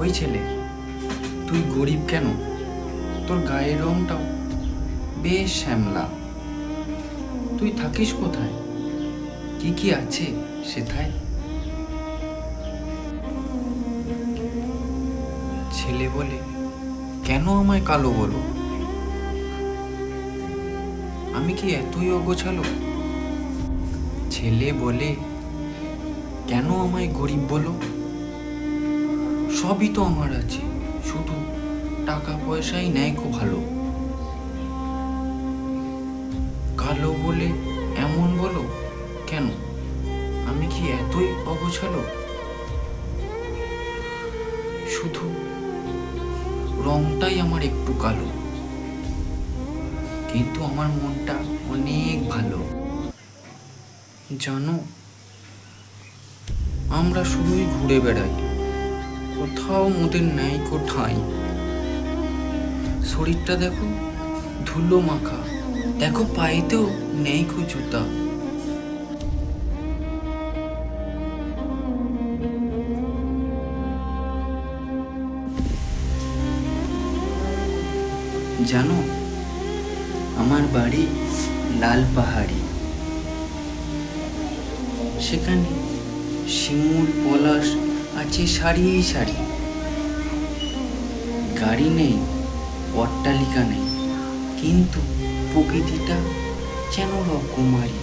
ওই ছেলে, তুই গরিব কেন? তোর গায়ের রংটাও বেশ শ্যামলা। তুই থাকিস কোথায়? কি কি আছে সেথায়? ছেলে বলে, কেন আমায় কালো বলো? আমি কি এতই অগোছালো? ছেলে বলে, কেন আমায় গরিব বলো? সবই তো আমার আছে, শুধু টাকা পয়সাই নেয় খুব ভালো। কালো বলে এমন বলো কেন? আমি কি এতই অগোছালো? শুধু রংটাই আমার একটু কালো, কিন্তু আমার মনটা অনেক ভালো। জানো, আমরা শুধুই ঘুরে বেড়াই, কোথাও মোদের নেই কোথায়। শরীরটা দেখো ধুলো মাখা, দেখো পায়েতেও নেই কো জুতা। জানো, আমার বাড়ি লাল পাহাড়ি। সেখানে শিমুল পলাশ আছে সারি সারি। গাড়ি নেই, অট্টালিকা নেই, কিন্তু প্রকৃতিটা যেন রকমারি।